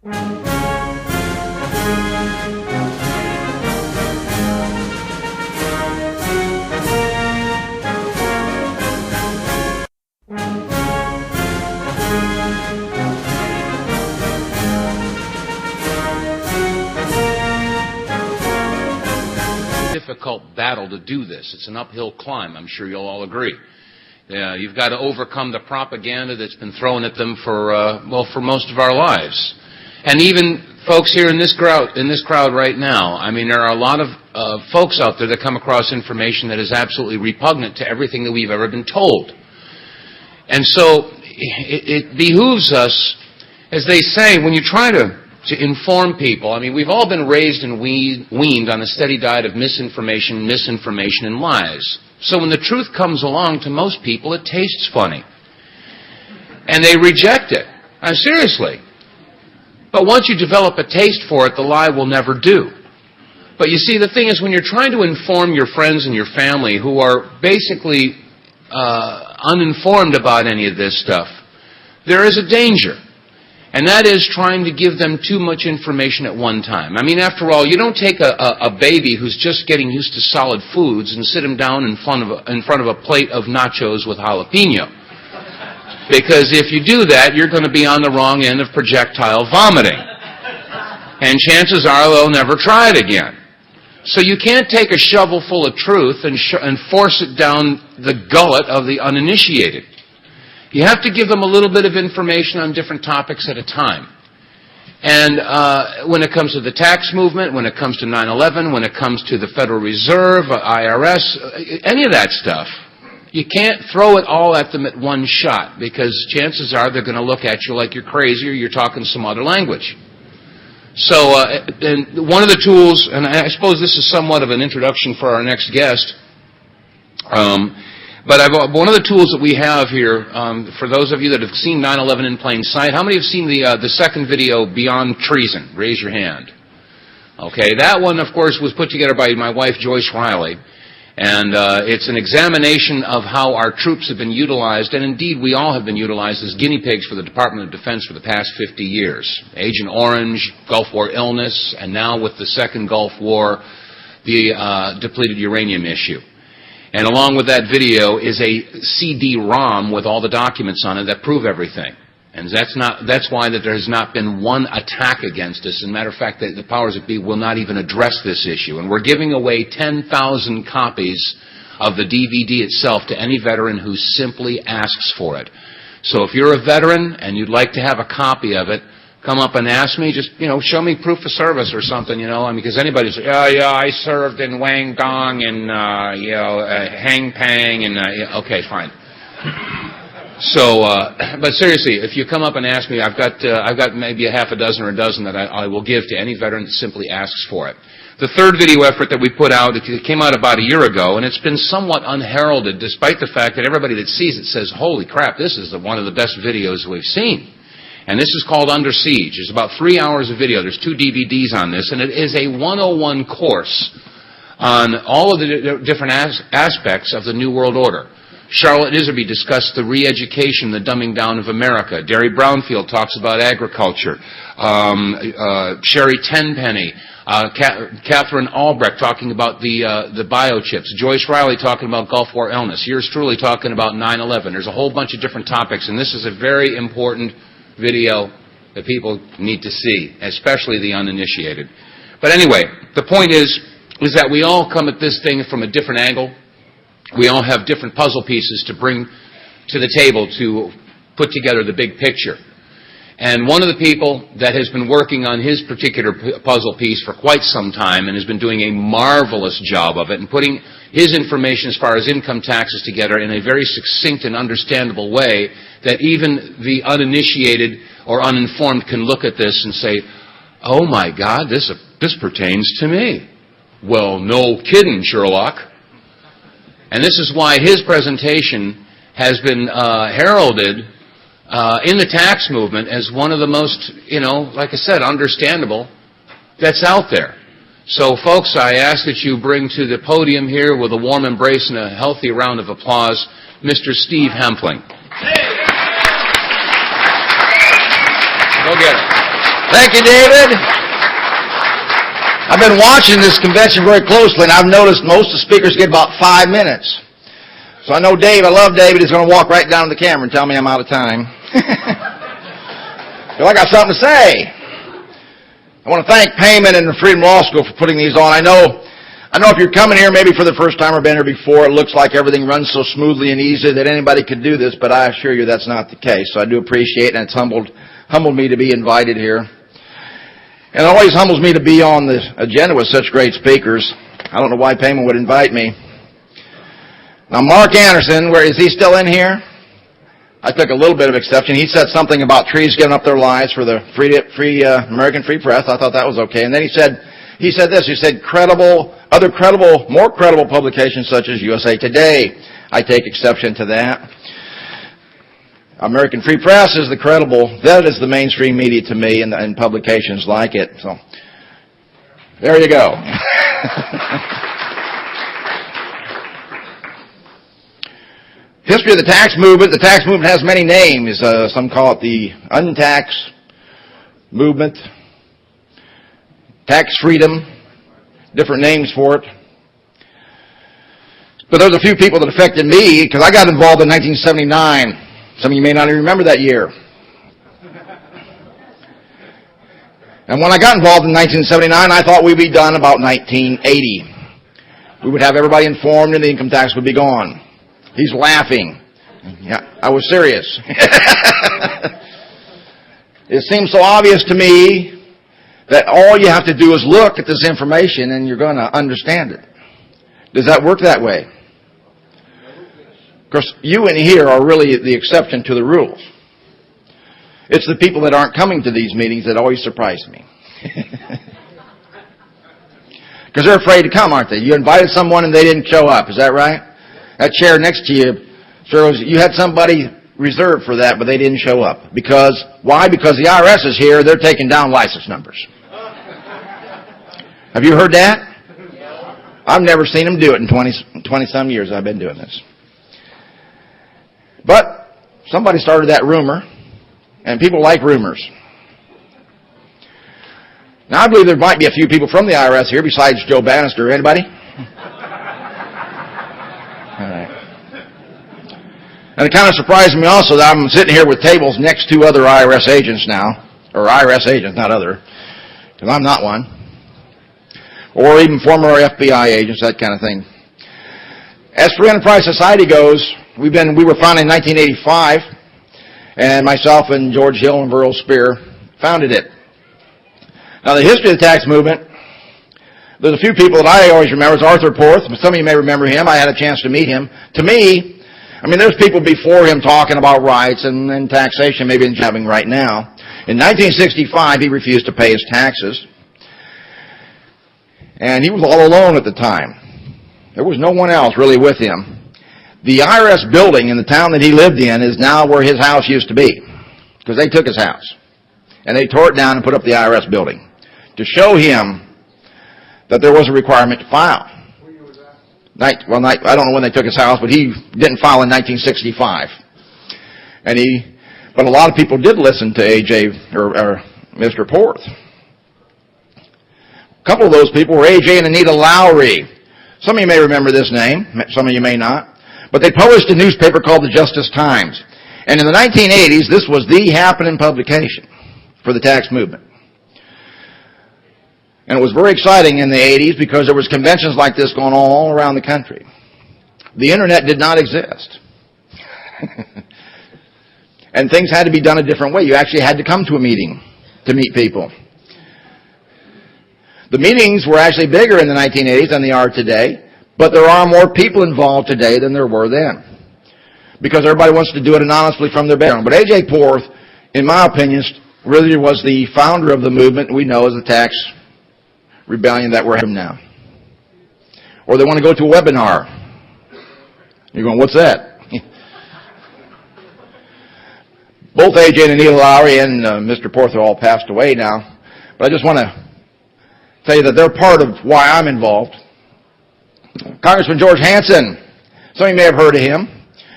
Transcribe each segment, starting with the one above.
Difficult battle to do this. It's an uphill climb. I'm sure you'll all agree. You've got to overcome the propaganda that's been thrown at them for most of our lives. And even folks here in this crowd right now, I mean, there are a lot of folks out there that come across information that is absolutely repugnant to everything that we've ever been told. And so it behooves us, as they say, when you try to inform people. I mean, we've all been raised and weaned on a steady diet of misinformation, and lies. So when the truth comes along, to most people, it tastes funny. And they reject it. Seriously. But once you develop a taste for it, the lie will never do. But you see, the thing is, when you're trying to inform your friends and your family who are basically uninformed about any of this stuff, there is a danger. And that is trying to give them too much information at one time. I mean, after all, you don't take a baby who's just getting used to solid foods and sit him down in front of a plate of nachos with jalapeno. Because if you do that, you're going to be on the wrong end of projectile vomiting. And chances are they'll never try it again. So you can't take a shovel full of truth and force it down the gullet of the uninitiated. You have to give them a little bit of information on different topics at a time. And when it comes to the tax movement, when it comes to 9/11, when it comes to the Federal Reserve, IRS, any of that stuff, you can't throw it all at them at one shot, because chances are they're going to look at you like you're crazy or you're talking some other language. So and one of the tools, and I suppose this is somewhat of an introduction for our next guest, but one of the tools that we have here, for those of you that have seen 9/11 in plain sight, how many have seen the second video, Beyond Treason? Raise your hand. Okay, that one, of course, was put together by my wife, Joyce Riley. And it's an examination of how our troops have been utilized, and indeed we all have been utilized as guinea pigs for the Department of Defense for the past 50 years. Agent Orange, Gulf War illness, and now with the second Gulf War, the depleted uranium issue. And along with that video is a CD-ROM with all the documents on it that prove everything. And that's why that there has not been one attack against us. As a matter of fact, the powers that be will not even address this issue. And we're giving away 10,000 copies of the DVD itself to any veteran who simply asks for it. So if you're a veteran and you'd like to have a copy of it, come up and ask me. Just, show me proof of service or something, I mean, because anybody says, yeah, I served in Wang Dong and, Hang Pang and, okay, fine. So, but seriously, if you come up and ask me, I've got maybe a half a dozen or a dozen that I will give to any veteran that simply asks for it. The third video effort that we put out, it came out about a year ago, and it's been somewhat unheralded, despite the fact that everybody that sees it says, holy crap, this is one of the best videos we've seen. And this is called Under Siege. It's about 3 hours of video. There's 2 DVDs on this, and it is a 101 course on all of the different aspects of the New World Order. Charlotte Iserby discussed the re-education, the dumbing down of America. Derry Brownfield talks about agriculture. Sherry Tenpenny, Catherine Albrecht talking about the biochips. Joyce Riley talking about Gulf War illness. Yours truly talking about 9/11. There's a whole bunch of different topics, and this is a very important video that people need to see, especially the uninitiated. But anyway, the point is that we all come at this thing from a different angle. We all have different puzzle pieces to bring to the table to put together the big picture. And one of the people that has been working on his particular puzzle piece for quite some time and has been doing a marvelous job of it and putting his information as far as income taxes together in a very succinct and understandable way that even the uninitiated or uninformed can look at this and say, oh my God, this pertains to me. Well, no kidding, Sherlock. And this is why his presentation has been heralded in the tax movement as one of the most, like I said, understandable that's out there. So, folks, I ask that you bring to the podium here with a warm embrace and a healthy round of applause, Mr. Steve Hempfling. Go get it. Thank you, David. I've been watching this convention very closely, and I've noticed most of the speakers get about 5 minutes. So I know Dave, I love David, he's going to walk right down to the camera and tell me I'm out of time. So I got something to say. I want to thank Payman and the Freedom Law School for putting these on. I know if you're coming here maybe for the first time or been here before, it looks like everything runs so smoothly and easy that anybody could do this, but I assure you that's not the case. So I do appreciate it, and it's humbled me to be invited here. And it always humbles me to be on the agenda with such great speakers. I don't know why Payman would invite me. Now, Mark Anderson, where is he still in here? I took a little bit of exception. He said something about trees giving up their lives for the American Free Press. I thought that was okay. And then he said this. He said, more credible publications such as USA Today. I take exception to that. American Free Press is the credible, that is the mainstream media to me, and publications like it. So, there you go. History of the tax movement. The tax movement has many names. Some call it the untax movement, tax freedom, different names for it. But there's a few people that affected me, because I got involved in 1979. Some of you may not even remember that year. And when I got involved in 1979, I thought we'd be done about 1980. We would have everybody informed and the income tax would be gone. He's laughing. Yeah, I was serious. It seems so obvious to me that all you have to do is look at this information and you're going to understand it. Does that work that way? Of course, you in here are really the exception to the rules. It's the people that aren't coming to these meetings that always surprise me. Because they're afraid to come, aren't they? You invited someone and they didn't show up. Is that right? That chair next to you shows you had somebody reserved for that, but they didn't show up. Because, why? Because the IRS is here. They're taking down license numbers. Have you heard that? I've never seen them do it in 20-some years I've been doing this. But somebody started that rumor, and people like rumors. Now, I believe there might be a few people from the IRS here besides Joe Bannister. Anybody? All right. And it kind of surprised me also that I'm sitting here with tables next to other IRS agents now, or IRS agents, not other, because I'm not one, or even former FBI agents, that kind of thing. As Free Enterprise Society goes, we were founded in 1985, and myself and George Hill and Burl Spear founded it. Now, the history of the tax movement, there's a few people that I always remember. It's Arthur Porth. Some of you may remember him. I had a chance to meet him. To me, there's people before him talking about rights and taxation, maybe having right now. In 1965, he refused to pay his taxes, and he was all alone at the time. There was no one else really with him. The IRS building in the town that he lived in is now where his house used to be, because they took his house, and they tore it down and put up the IRS building to show him that there was a requirement to file. I don't know when they took his house, but he didn't file in 1965. But a lot of people did listen to A.J. or Mr. Porth. A couple of those people were A.J. and Anita Lowry. Some of you may remember this name, some of you may not. But they published a newspaper called the Justice Times. And in the 1980s, this was the happening publication for the tax movement. And it was very exciting in the 80s because there was conventions like this going on all around the country. The internet did not exist. And things had to be done a different way. You actually had to come to a meeting to meet people. The meetings were actually bigger in the 1980s than they are today, but there are more people involved today than there were then, because everybody wants to do it anonymously from their background. But A.J. Porth, in my opinion, really was the founder of the movement we know as the tax rebellion that we're having now. Or they want to go to a webinar. You're going, what's that? Both A.J. and Anita Lowry and Mr. Porth are all passed away now, but I just want to tell you that they're part of why I'm involved. Congressman George Hansen, some of you may have heard of him.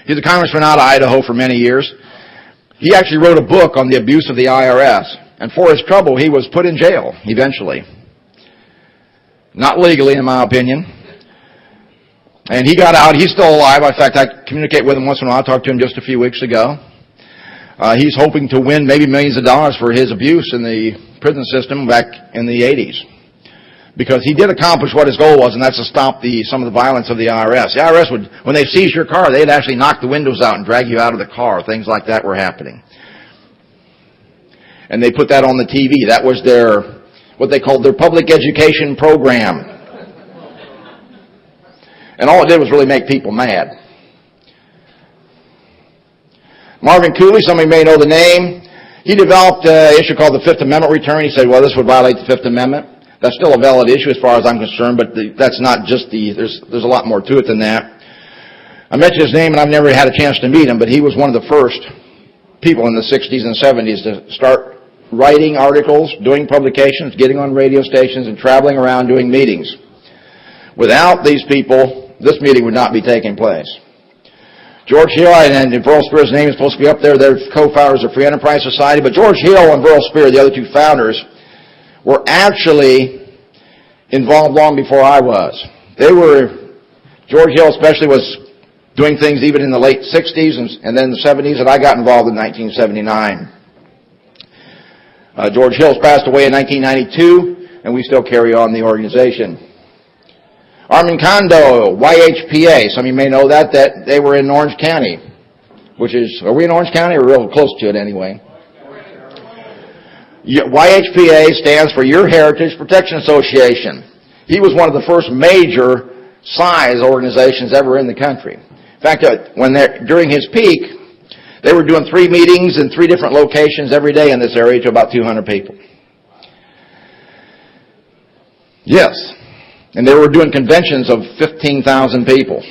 He's a congressman out of Idaho for many years. He actually wrote a book on the abuse of the IRS. And for his trouble, he was put in jail eventually. Not legally, in my opinion. And he got out. He's still alive. In fact, I communicate with him once in a while. I talked to him just a few weeks ago. He's hoping to win maybe millions of dollars for his abuse in the prison system back in the 80s. Because he did accomplish what his goal was, and that's to stop some of the violence of the IRS. The IRS would, when they seized your car, they'd actually knock the windows out and drag you out of the car. Things like that were happening. And they put that on the TV. That was what they called their public education program. And all it did was really make people mad. Marvin Cooley, some of you may know the name. He developed an issue called the Fifth Amendment return. He said, well, this would violate the Fifth Amendment. That's still a valid issue as far as I'm concerned, but that's not just there's a lot more to it than that. I mentioned his name, and I've never had a chance to meet him, but he was one of the first people in the 60s and 70s to start writing articles, doing publications, getting on radio stations, and traveling around doing meetings. Without these people, this meeting would not be taking place. George Hill and Burl Spear's name is supposed to be up there. They're co-founders of Free Enterprise Society, but George Hill and Burl Spear, the other two founders, were actually involved long before I was. George Hill especially was doing things even in the late 60s and then the 70s, and I got involved in 1979. George Hill's passed away in 1992, and we still carry on the organization. Armin Kondo, YHPA, some of you may know that they were in Orange County, are we in Orange County or real close to it anyway? YHPA stands for Your Heritage Protection Association. He was one of the first major size organizations ever in the country. In fact, during his peak, they were doing 3 meetings in 3 different locations every day in this area to about 200 people. Yes. And they were doing conventions of 15,000 people.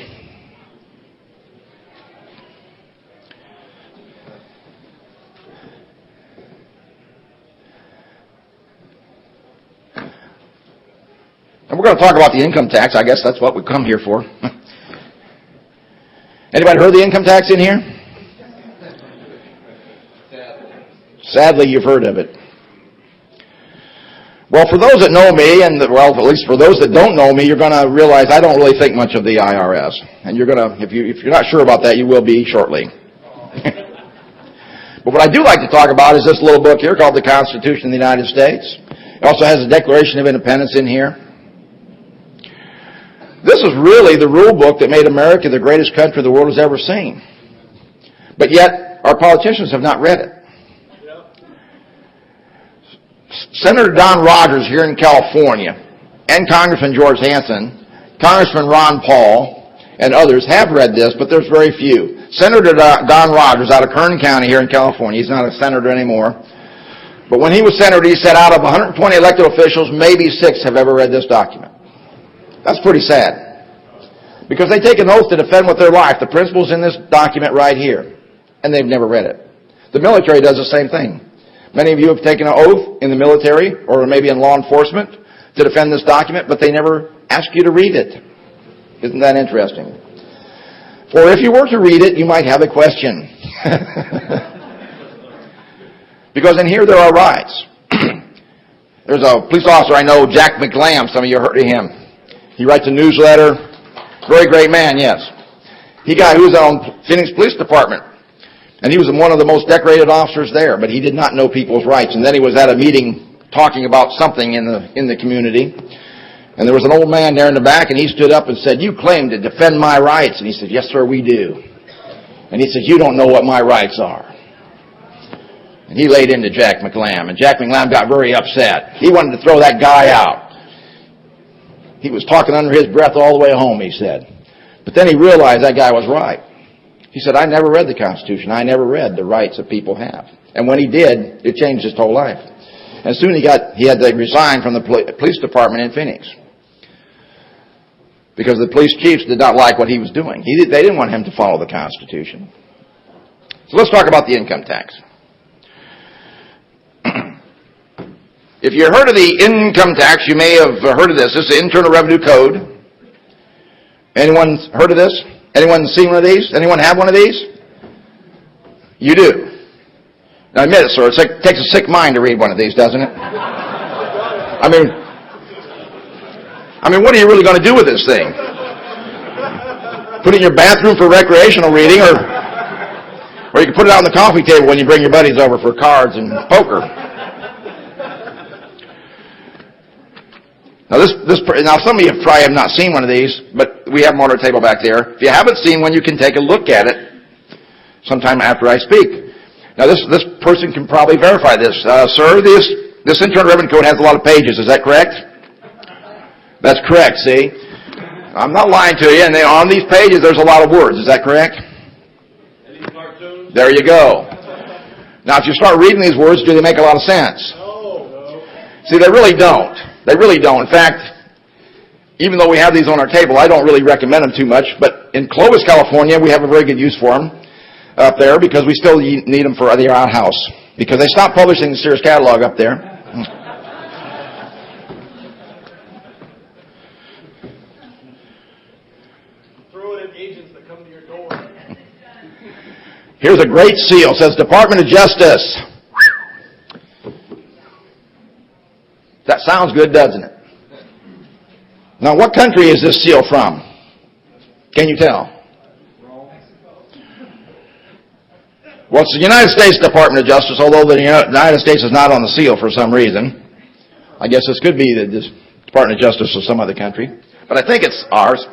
And we're going to talk about the income tax. I guess that's what we come here for. Anybody heard of the income tax in here? Sadly, you've heard of it. Well, for those that know me, at least for those that don't know me, you're going to realize I don't really think much of the IRS. And you're going to, if you're not sure about that, you will be shortly. But what I do like to talk about is this little book here called The Constitution of the United States. It also has a Declaration of Independence in here. This is really the rule book that made America the greatest country the world has ever seen. But yet, our politicians have not read it. Senator Don Rogers here in California and Congressman George Hansen, Congressman Ron Paul, and others have read this, but there's very few. Senator Don Rogers out of Kern County here in California, he's not a senator anymore, but when he was senator, he said out of 120 elected officials, maybe 6 have ever read this document. That's pretty sad. Because they take an oath to defend with their life the principles in this document right here, and they've never read it. The military does the same thing. Many of you have taken an oath in the military or maybe in law enforcement to defend this document, but they never ask you to read it. Isn't that interesting? For if you were to read it, you might have a question. Because in here there are rights. There's a police officer I know, Jack McLam. Some of you heard of him. He writes a newsletter. Very great man, yes. He was on Phoenix Police Department. And he was one of the most decorated officers there, but he did not know people's rights. And then he was at a meeting talking about something in the community. And there was an old man there in the back, and he stood up and said, "You claim to defend my rights." And he said, "Yes, sir, we do." And he said, "You don't know what my rights are." And he laid into Jack McLam, and Jack McLam got very upset. He wanted to throw that guy out. He was talking under his breath all the way home, he said. But then he realized that guy was right. He said, "I never read the Constitution. I never read the rights that people have." And when he did, it changed his whole life. And soon he had to resign from the police department in Phoenix. Because the police chiefs did not like what he was doing. They didn't want him to follow the Constitution. So let's talk about the income tax. If you heard of the income tax, you may have heard of this. This is the Internal Revenue Code. Anyone heard of this? Anyone seen one of these? Anyone have one of these? You do. Now, admit it, sir. It takes a sick mind to read one of these, doesn't it? I mean, what are you really going to do with this thing? Put it in your bathroom for recreational reading, or you can put it out on the coffee table when you bring your buddies over for cards and poker. Now, some of you probably have not seen one of these, but we have them on our table back there. If you haven't seen one, you can take a look at it sometime after I speak. Now, this person can probably verify this. Sir, this Internal Revenue Code has a lot of pages. Is that correct? That's correct, see? I'm not lying to you. And on these pages, there's a lot of words. Is that correct? Any cartoons? There you go. Now, if you start reading these words, do they make a lot of sense? No. See, they really don't. They really don't. In fact, even though we have these on our table, I don't really recommend them too much. But in Clovis, California, we have a very good use for them up there because we still need them for the outhouse. Because they stopped publishing the Sears catalog up there. Throw it at agents that come to your door. Here's a great seal. It says Department of Justice. That sounds good, doesn't it? Now, what country is this seal from? Can you tell? Well, it's the United States Department of Justice, although the United States is not on the seal for some reason. I guess this could be the Department of Justice of some other country. But I think it's ours.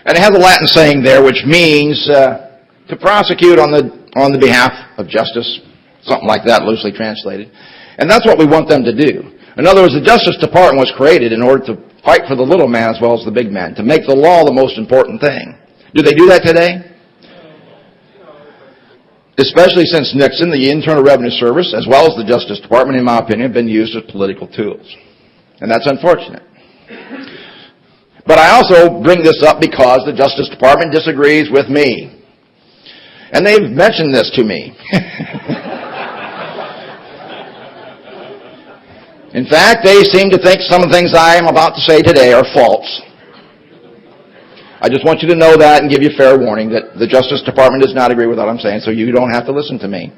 And it has a Latin saying there, which means to prosecute on the behalf of justice, something like that, loosely translated. And that's what we want them to do. In other words, the Justice Department was created in order to fight for the little man as well as the big man, to make the law the most important thing. Do they do that today? Especially since Nixon, the Internal Revenue Service, as well as the Justice Department, in my opinion, have been used as political tools. And that's unfortunate. But I also bring this up because the Justice Department disagrees with me. And they've mentioned this to me. In fact, they seem to think some of the things I am about to say today are false. I just want you to know that and give you fair warning that the Justice Department does not agree with what I'm saying, so you don't have to listen to me.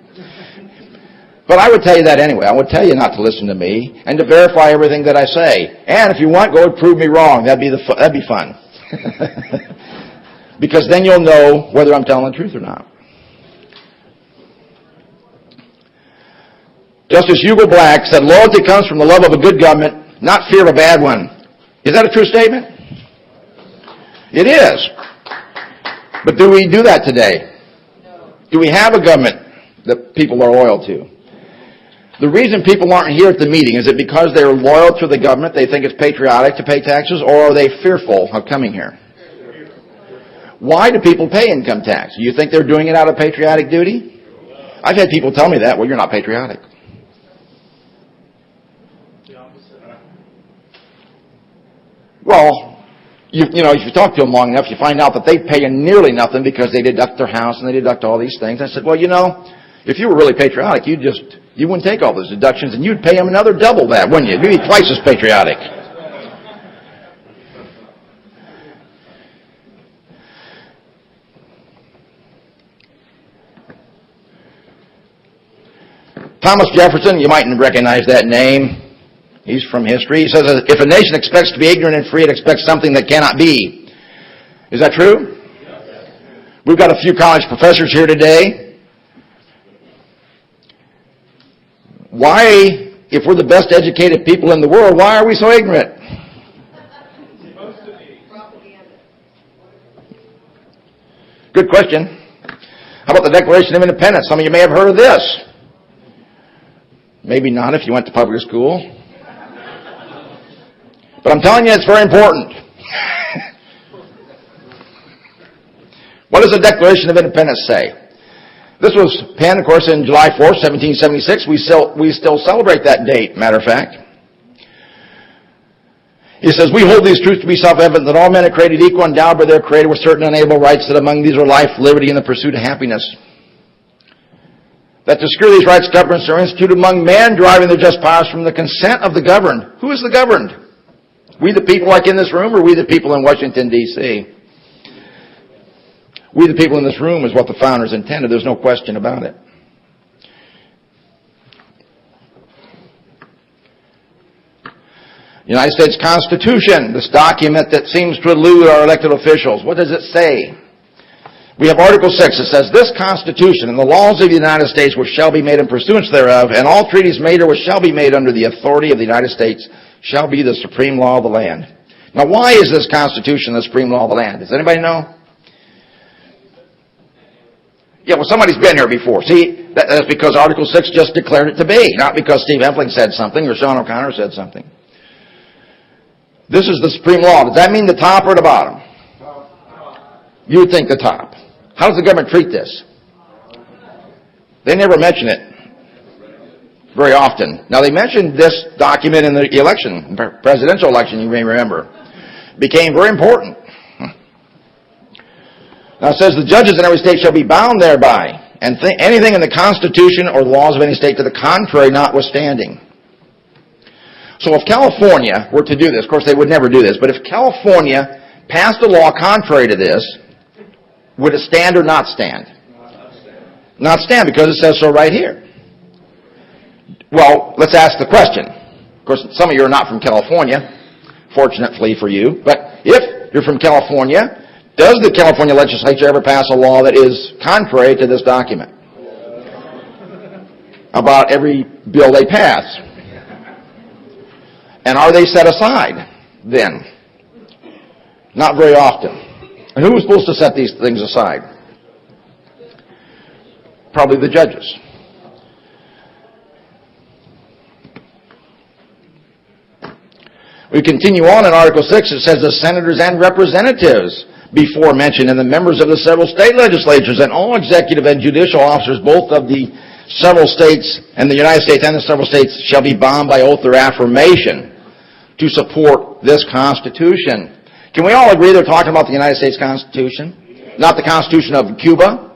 But I would tell you that anyway. I would tell you not to listen to me and to verify everything that I say. And if you want, go and prove me wrong. That'd be fun. Because then you'll know whether I'm telling the truth or not. Justice Hugo Black said, loyalty comes from the love of a good government, not fear of a bad one. Is that a true statement? It is. But do we do that today? Do we have a government that people are loyal to? The reason people aren't here at the meeting, is it because they're loyal to the government, they think it's patriotic to pay taxes, or are they fearful of coming here? Why do people pay income tax? Do you think they're doing it out of patriotic duty? I've had people tell me that. Well, you're not patriotic. Well, you know, if you talk to them long enough, you find out that they pay nearly nothing because they deduct their house and they deduct all these things. I said, well, you know, if you were really patriotic, you wouldn't take all those deductions and you'd pay them another double that, wouldn't you? You'd be twice as patriotic. Thomas Jefferson, you might recognize that name. He's from history. He says, if a nation expects to be ignorant and free, it expects something that cannot be. Is that true? We've got a few college professors here today. Why, if we're the best educated people in the world, why are we so ignorant? Good question. How about the Declaration of Independence? Some of you may have heard of this. Maybe not if you went to public school. But I'm telling you, it's very important. What does the Declaration of Independence say? This was penned, of course, in July 4th, 1776. We still celebrate that date, matter of fact. He says, we hold these truths to be self-evident, that all men are created equal, endowed by their Creator with certain unalienable rights, that among these are life, liberty, and the pursuit of happiness. That to secure these rights, governments are instituted among men, deriving their just powers from the consent of the governed. Who is the governed? We the people like in this room, or we the people in Washington, D.C.? We, the people in this room, is what the founders intended. There's no question about it. United States Constitution, this document that seems to elude our elected officials. What does it say? We have Article 6. It says, this Constitution and the laws of the United States which shall be made in pursuance thereof, and all treaties made or which shall be made under the authority of the United States shall be the supreme law of the land. Now, why is this Constitution the supreme law of the land? Does anybody know? Yeah, well, somebody's been here before. See, that's because Article 6 just declared it to be, not because Steve Hempfling said something or Sean O'Connor said something. This is the supreme law. Does that mean the top or the bottom? You would think the top. How does the government treat this? They never mention it very often. Now, they mentioned this document in the election, presidential election, you may remember. It became very important. Now, it says, the judges in every state shall be bound thereby, and anything in the Constitution or the laws of any state to the contrary notwithstanding. So if California were to do this, of course they would never do this, but if California passed a law contrary to this, would it stand or not stand? Not stand, because it says so right here. Well, let's ask the question. Of course, some of you are not from California, fortunately for you, but if you're from California, does the California legislature ever pass a law that is contrary to this document? About every bill they pass. And are they set aside then? Not very often. And who was supposed to set these things aside? Probably the judges. We continue on in Article 6. It says the senators and representatives before mentioned and the members of the several state legislatures and all executive and judicial officers both of the several states and the United States and the several states shall be bound by oath or affirmation to support this Constitution. Can we all agree they're talking about the United States Constitution? Not the Constitution of Cuba?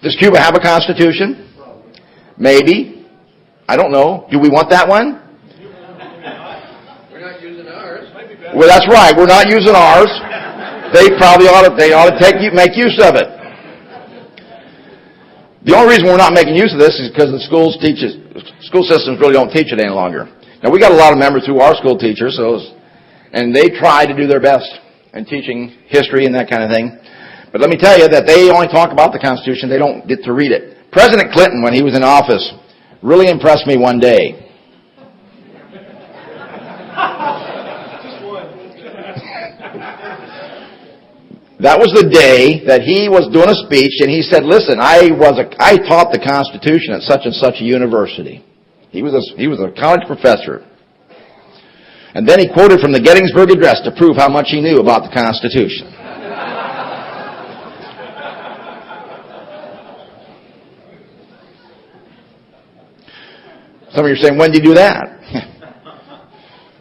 Does Cuba have a Constitution? Maybe. I don't know. Do we want that one? We're not using ours. Well, that's right. We're not using ours. They ought to make use of it. The only reason we're not making use of this is because the school systems really don't teach it any longer. Now, we got a lot of members who are school teachers, and they try to do their best in teaching history and that kind of thing. But let me tell you that they only talk about the Constitution. They don't get to read it. President Clinton, when he was in office, really impressed me one day. That was the day that he was doing a speech, and he said, listen, I taught the Constitution at such and such a university. He was a college professor. And then he quoted from the Gettysburg Address to prove how much he knew about the Constitution. Some of you are saying, when did you do that?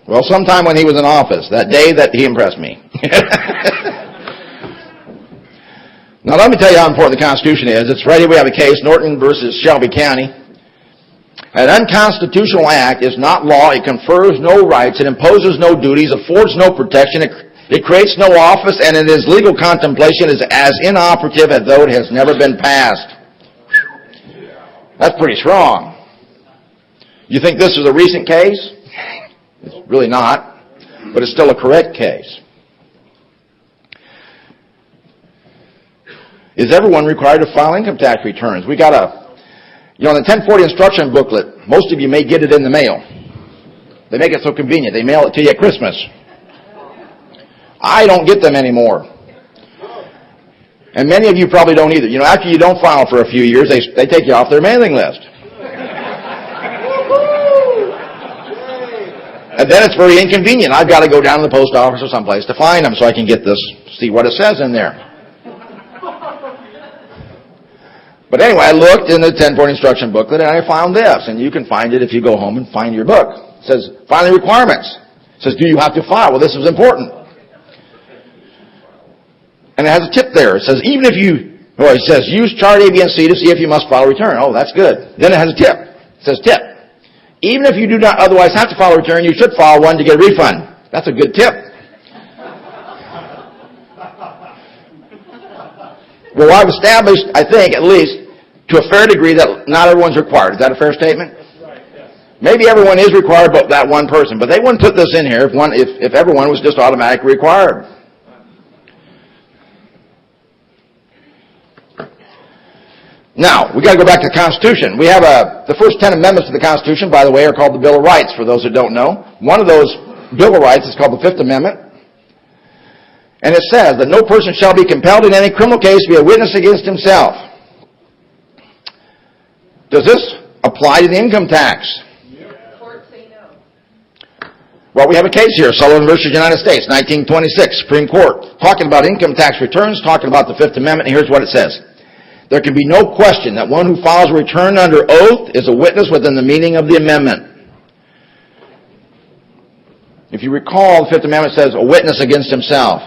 Well, sometime when he was in office, that day that he impressed me. Now, let me tell you how important the Constitution is. It's right here we have a case, Norton versus Shelby County. An unconstitutional act is not law. It confers no rights. It imposes no duties, affords no protection. It creates no office, and in its legal contemplation is as inoperative as though it has never been passed. That's pretty strong. You think this is a recent case? It's really not, but it's still a correct case. Is everyone required to file income tax returns? We got in the 1040 instruction booklet, most of you may get it in the mail. They make it so convenient. They mail it to you at Christmas. I don't get them anymore. And many of you probably don't either. After you don't file for a few years, they take you off their mailing list. And then it's very inconvenient. I've got to go down to the post office or someplace to find them so I can get this, see what it says in there. But anyway, I looked in the 1040 instruction booklet and I found this. And you can find it if you go home and find your book. It says, filing requirements. It says, do you have to file? Well, this is important. And it has a tip there. It says, it says, use chart A, B, and C to see if you must file a return. Oh, that's good. Then it has a tip. It says, tip. Even if you do not otherwise have to file a return, you should file one to get a refund. That's a good tip. Well, I've established, I think, at least, to a fair degree, that not everyone's required. Is that a fair statement? That's right, yes. Maybe everyone is required but that one person, but they wouldn't put this in here if everyone was just automatically required. Now, we got to go back to the Constitution. We have the first 10 amendments to the Constitution, by the way, are called the Bill of Rights, for those who don't know. One of those Bill of Rights is called the Fifth Amendment. And it says that no person shall be compelled in any criminal case to be a witness against himself. Does this apply to the income tax? Court say no. Well, we have a case here, Sullivan versus United States, 1926, Supreme Court, talking about income tax returns, talking about the Fifth Amendment, and here's what it says. There can be no question that one who files a return under oath is a witness within the meaning of the amendment. If you recall, the Fifth Amendment says a witness against himself.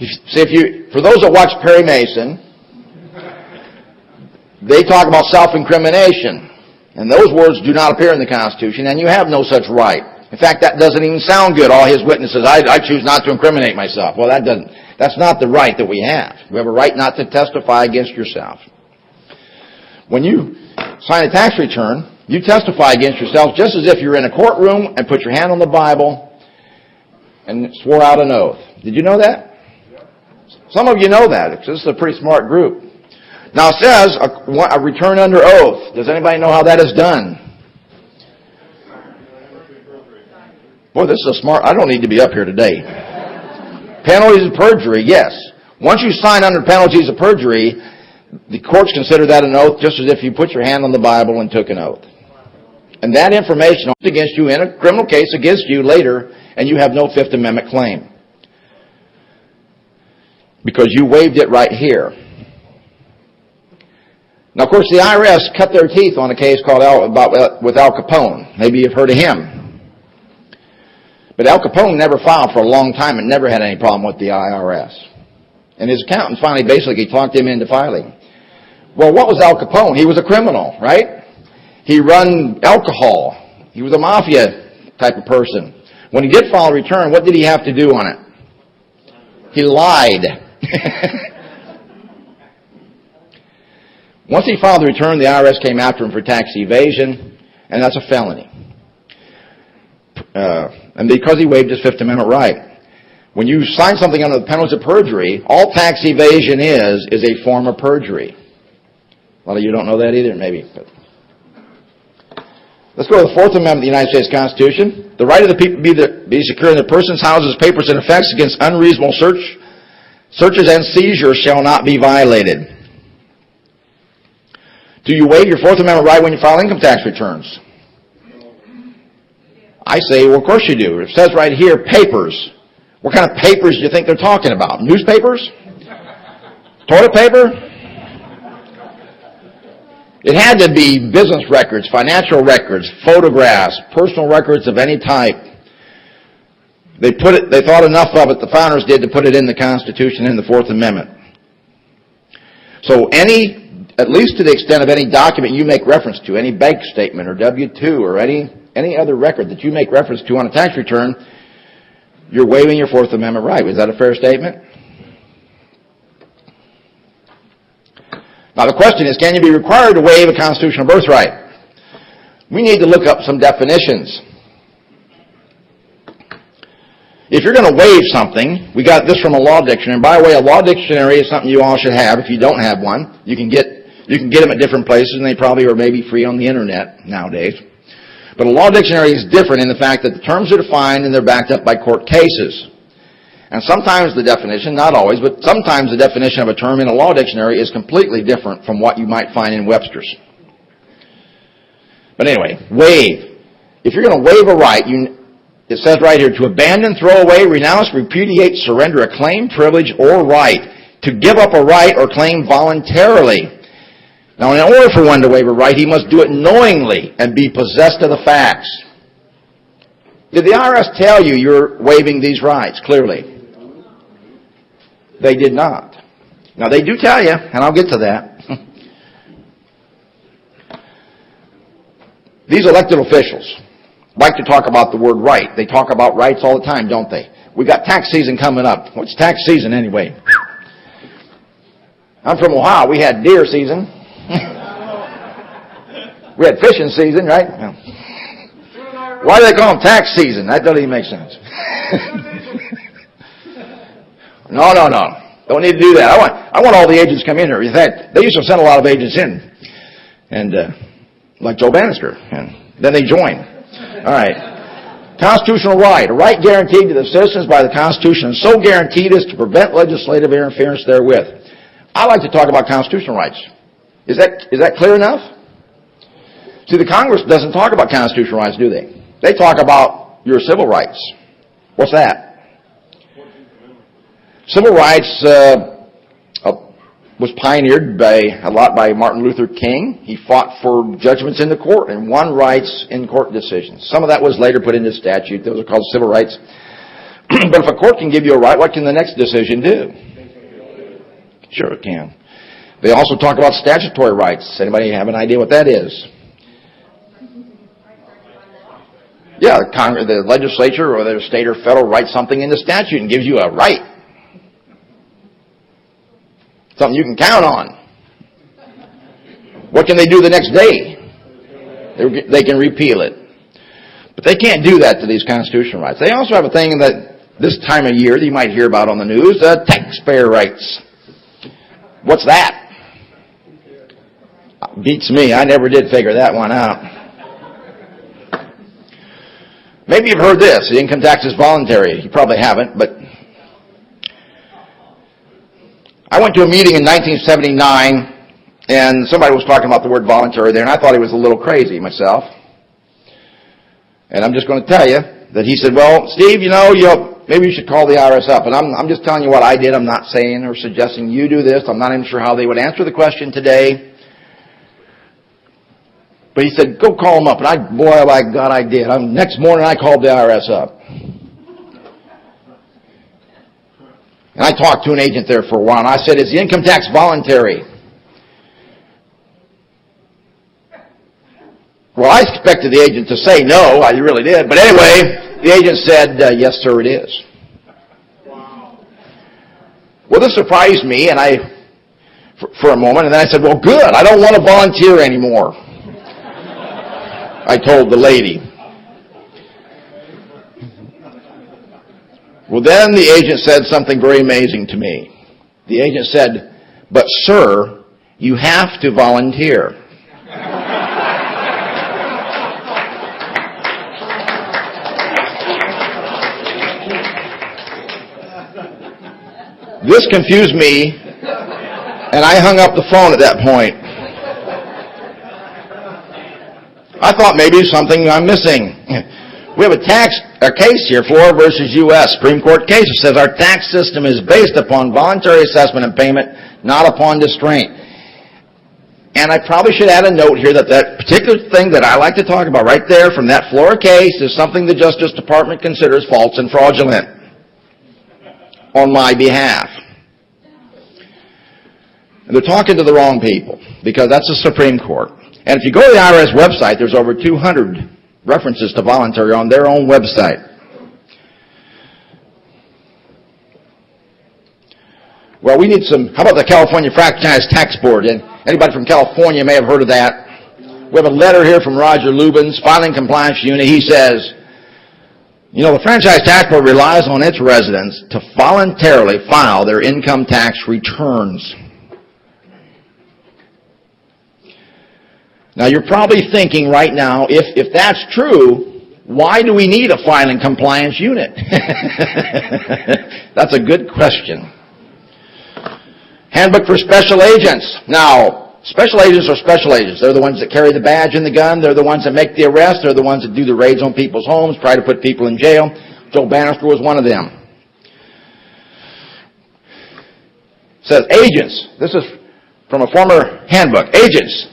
For those that watch Perry Mason, they talk about self-incrimination. And those words do not appear in the Constitution, and you have no such right. In fact, that doesn't even sound good. All his witnesses, I choose not to incriminate myself. Well, that's not the right that we have. You have a right not to testify against yourself. When you sign a tax return, you testify against yourself just as if you're in a courtroom and put your hand on the Bible and swore out an oath. Did you know that? Some of you know that. This is a pretty smart group. Now it says a return under oath. Does anybody know how that is done? Boy, this is a smart... I don't need to be up here today. Penalties of perjury, yes. Once you sign under penalties of perjury, the courts consider that an oath just as if you put your hand on the Bible and took an oath. And that information against you in a criminal case against you later, and you have no Fifth Amendment claim. Because you waived it right here. Now, of course, the IRS cut their teeth on a case called with Al Capone. Maybe you've heard of him. But Al Capone never filed for a long time and never had any problem with the IRS. And his accountant finally basically talked him into filing. Well, what was Al Capone? He was a criminal, right? He run alcohol. He was a mafia type of person. When he did file a return, what did he have to do on it? He lied. Once he filed the return, the IRS came after him for tax evasion, and that's a felony. And because he waived his Fifth Amendment right. When you sign something under the penalties of perjury, all tax evasion is a form of perjury. A lot of you don't know that either, maybe. But let's go to the Fourth Amendment of the United States Constitution. The right of the people be secure in their persons, houses, papers, and effects against unreasonable searches and seizures shall not be violated. Do you waive your Fourth Amendment right when you file income tax returns? I say, well, of course you do. It says right here, papers. What kind of papers do you think they're talking about? Newspapers? Toilet paper? It had to be business records, financial records, photographs, personal records of any type. They thought enough of it, the founders did, to put it in the Constitution in the Fourth Amendment. So at least to the extent of any document you make reference to, any bank statement or W-2 or any other record that you make reference to on a tax return, you're waiving your Fourth Amendment right. Is that a fair statement? Now the question is, can you be required to waive a constitutional birthright? We need to look up some definitions. If you're going to waive something, we got this from a law dictionary. And by the way, a law dictionary is something you all should have. If you don't have one, you can get them at different places, and they probably are maybe free on the internet nowadays. But a law dictionary is different in the fact that the terms are defined and they're backed up by court cases. And sometimes the definition, not always, but sometimes the definition of a term in a law dictionary is completely different from what you might find in Webster's. But anyway, waive. If you're going to waive a right, it says right here, to abandon, throw away, renounce, repudiate, surrender a claim, privilege, or right. To give up a right or claim voluntarily. Now, in order for one to waive a right, he must do it knowingly and be possessed of the facts. Did the IRS tell you you're waiving these rights, clearly? They did not. Now, they do tell you, and I'll get to that. These elected officials like to talk about the word right. They talk about rights all the time, don't they? We got tax season coming up. What's tax season anyway? I'm from Ohio. We had deer season. We had fishing season, right? No. Why do they call them tax season? That doesn't even make sense. No. Don't need to do that. I want all the agents to come in here. In fact, they used to send a lot of agents in, and like Joe Bannister, and then they join. All right. Constitutional right. A right guaranteed to the citizens by the Constitution, and so guaranteed as to prevent legislative interference therewith. I like to talk about constitutional rights. Is that clear enough? See, the Congress doesn't talk about constitutional rights, do they? They talk about your civil rights. What's that? Civil rights was pioneered a lot by Martin Luther King. He fought for judgments in the court and won rights in court decisions. Some of that was later put into statute. Those are called civil rights. But if a court can give you a right, what can the next decision do? Sure it can. They also talk about statutory rights. Anybody have an idea what that is? Yeah, the legislature or the state or federal writes something in the statute and gives you a right. Something you can count on. What can they do the next day? They can repeal it. But they can't do that to these constitutional rights. They also have a thing that this time of year that you might hear about on the news, taxpayer rights. What's that? Beats me. I never did figure that one out. Maybe you've heard this. The income tax is voluntary. You probably haven't, but I went to a meeting in 1979, and somebody was talking about the word voluntary there, and I thought he was a little crazy myself. And I'm just going to tell you that he said, well, Steve, maybe you should call the IRS up. And I'm just telling you what I did. I'm not saying or suggesting you do this. I'm not even sure how they would answer the question today. But he said, go call them up. And boy, by God, I did. Next morning, I called the IRS up. And I talked to an agent there for a while, and I said, is the income tax voluntary? Well, I expected the agent to say no. I really did. But anyway, the agent said, yes, sir, it is. Wow. Well, this surprised me, and for a moment, and then I said, well, good. I don't want to volunteer anymore. I told the lady. Well, then the agent said something very amazing to me. The agent said, but sir, you have to volunteer. This confused me, and I hung up the phone at that point. I thought maybe something I'm missing. We have a case here, Florida versus U.S. Supreme Court case. It says our tax system is based upon voluntary assessment and payment, not upon distraint. And I probably should add a note here that particular thing that I like to talk about right there from that Florida case is something the Justice Department considers false and fraudulent on my behalf. And they're talking to the wrong people because that's the Supreme Court. And if you go to the IRS website, there's over 200 references to voluntary on their own website. Well, we need how about the California Franchise Tax Board? And anybody from California may have heard of that. We have a letter here from Roger Lubin's Filing Compliance Unit. He says, the Franchise Tax Board relies on its residents to voluntarily file their income tax returns. Now, you're probably thinking right now, if that's true, why do we need a filing compliance unit? That's a good question. Handbook for special agents. Now, special agents are special agents. They're the ones that carry the badge and the gun. They're the ones that make the arrest. They're the ones that do the raids on people's homes, try to put people in jail. Joe Bannister was one of them. It says, agents. This is from a former handbook. Agents.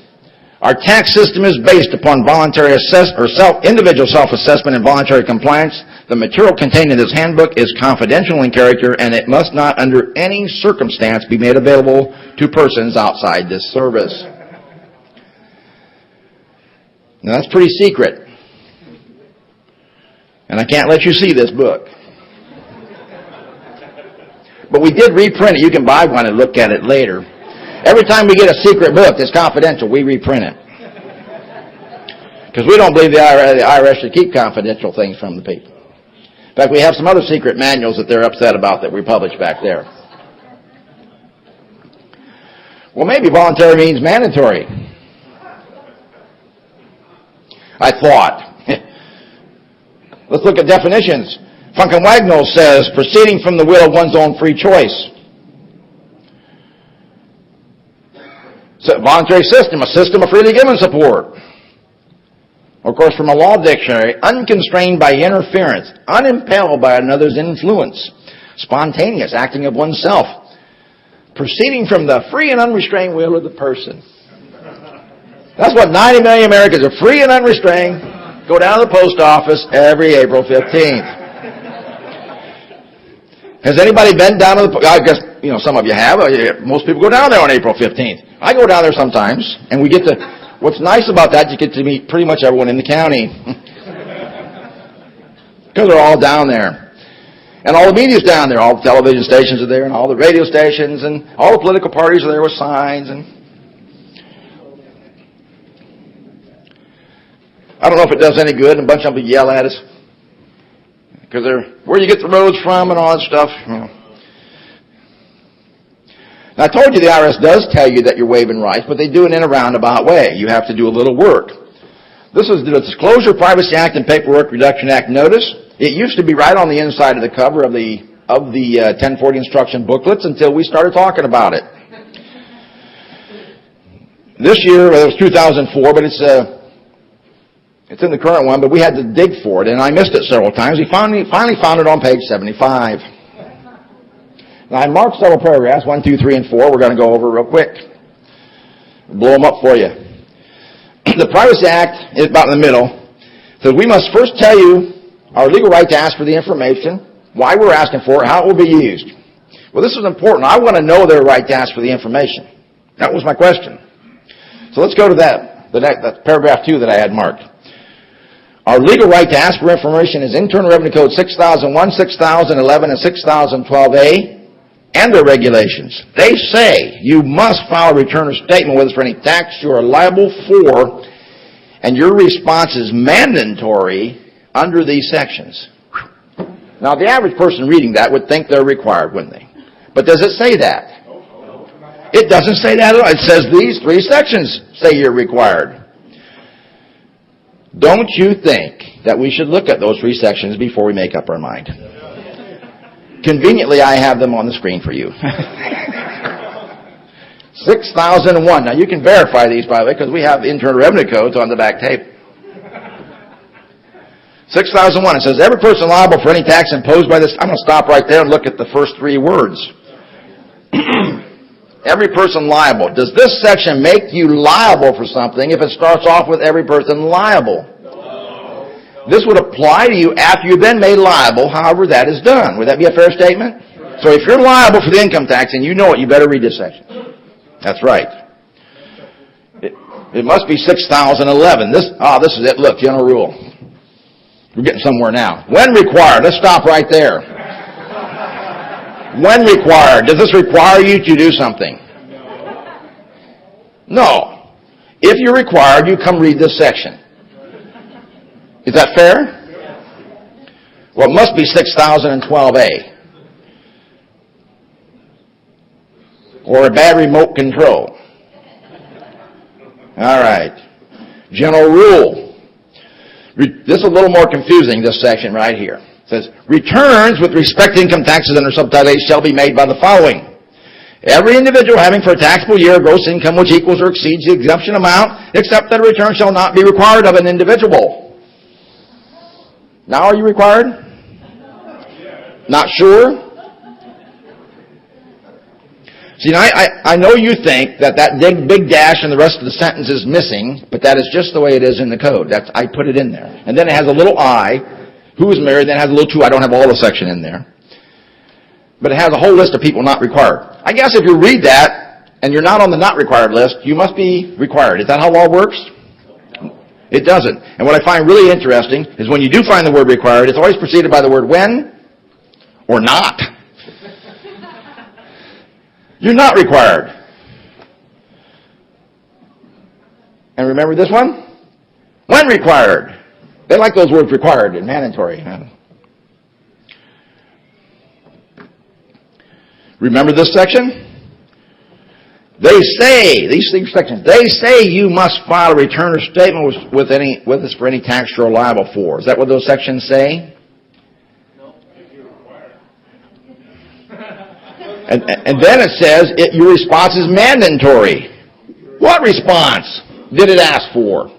Our tax system is based upon voluntary individual self-assessment and voluntary compliance. The material contained in this handbook is confidential in character, and it must not under any circumstance be made available to persons outside this service. Now, that's pretty secret. And I can't let you see this book. But we did reprint it. You can buy one and look at it later. Every time we get a secret book that's confidential, we reprint it. Because we don't believe the IRS should keep confidential things from the people. In fact, we have some other secret manuals that they're upset about that we publish back there. Well, maybe voluntary means mandatory. I thought. Let's look at definitions. Funkenwagnall says, proceeding from the will of one's own free choice. So, voluntary system, a system of freely given support. Of course, from a law dictionary, unconstrained by interference, unimpelled by another's influence, spontaneous, acting of oneself, proceeding from the free and unrestrained will of the person. That's what 90 million Americans are, free and unrestrained, go down to the post office every April 15th. Has anybody been down to the, I guess, some of you have. Most people go down there on April 15th. I go down there sometimes, and we get to, what's nice about that, you get to meet pretty much everyone in the county. Because they're all down there. And all the media's down there. All the television stations are there, and all the radio stations, and all the political parties are there with signs. And I don't know if it does any good, and a bunch of them yell at us. Because they're, where you get the roads from and all that stuff. Now, I told you the IRS does tell you that you're waiving rights, but they do it in a roundabout way. You have to do a little work. This is the Disclosure Privacy Act and Paperwork Reduction Act notice. It used to be right on the inside of the cover of the 1040 instruction booklets until we started talking about it. This year, it was 2004, but it's in the current one, but we had to dig for it, and I missed it several times. We finally found it on page 75. Now, I marked several paragraphs, 1, 2, 3, and 4. We're going to go over real quick. Blow them up for you. The Privacy Act is about in the middle. It says, we must first tell you our legal right to ask for the information, why we're asking for it, how it will be used. Well, this is important. I want to know their right to ask for the information. That was my question. So let's go to that. That's paragraph 2 that I had marked. Our legal right to ask for information is Internal Revenue Code 6001, 6011, and 6012A, and their regulations. They say you must file a return or statement with us for any tax you are liable for, and your response is mandatory under these sections. Now, the average person reading that would think they're required, wouldn't they? But does it say that? It doesn't say that at all. It says these 3 sections say you're required. Don't you think that we should look at those 3 sections before we make up our mind? Conveniently, I have them on the screen for you. 6001. Now, you can verify these, by the way, because we have Internal Revenue Codes on the back tape. 6001, it says, every person liable for any tax imposed by this. I'm going to stop right there and look at the first 3 words. Every person liable. Does this section make you liable for something if it starts off with every person liable? No. This would apply to you after you've been made liable, however that is done. Would that be a fair statement? Right. So if you're liable for the income tax and you know it, you better read this section. That's right. It must be 6011. This is it. Look, general rule. We're getting somewhere now. When required. Let's stop right there. When required. Does this require you to do something? No. If you're required, you come read this section. Is that fair? Well, it must be 6012A. Or a bad remote control. All right. General rule. This is a little more confusing, this section right here. It says, returns with respect to income taxes under subtitle A shall be made by the following. Every individual having for a taxable year gross income which equals or exceeds the exemption amount, except that a return shall not be required of an individual. Now are you required? Not sure? See, now I know you think that big dash and the rest of the sentence is missing, but that is just the way it is in the code. I put it in there. And then it has a little I, who is married, then it has a little 2. I don't have all the section in there. But it has a whole list of people not required. I guess if you read that, and you're not on the not required list, you must be required. Is that how law works? It doesn't. And what I find really interesting is when you do find the word required, it's always preceded by the word when or not. You're not required. And remember this one? When required. They like those words required and mandatory. Remember this section? They say, these three sections, they say you must file a return or statement with us for any tax you're liable for. Is that what those sections say? No, if you're required. And then it says your response is mandatory. What response did it ask for?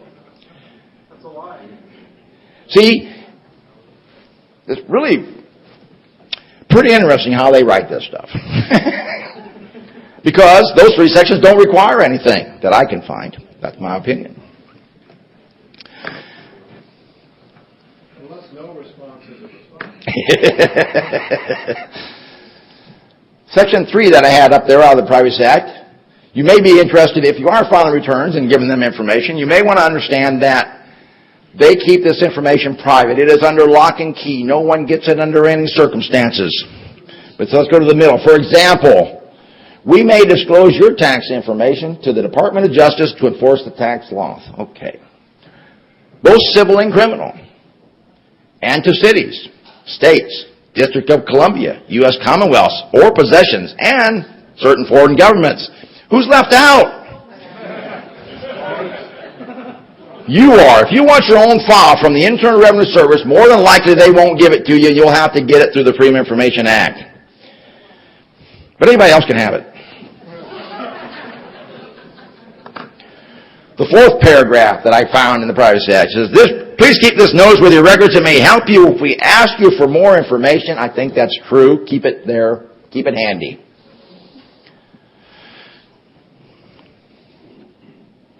That's a lie. See, it's really pretty interesting how they write this stuff. Because those three sections don't require anything that I can find. That's my opinion. Unless no response is a response. Section 3 that I had up there out of the Privacy Act, you may be interested, if you are filing returns and giving them information, you may want to understand that they keep this information private. It is under lock and key. No one gets it under any circumstances. But so let's go to the middle. For example, we may disclose your tax information to the Department of Justice to enforce the tax laws. Okay. Both civil and criminal. And to cities, states, District of Columbia, U.S. Commonwealths, or possessions, and certain foreign governments. Who's left out? You are. If you want your own file from the Internal Revenue Service, more than likely they won't give it to you. You'll have to get it through the Freedom of Information Act. But anybody else can have it. The fourth paragraph that I found in the Privacy Act says, please keep this notice with your records. It may help you if we ask you for more information. I think that's true. Keep it there. Keep it handy.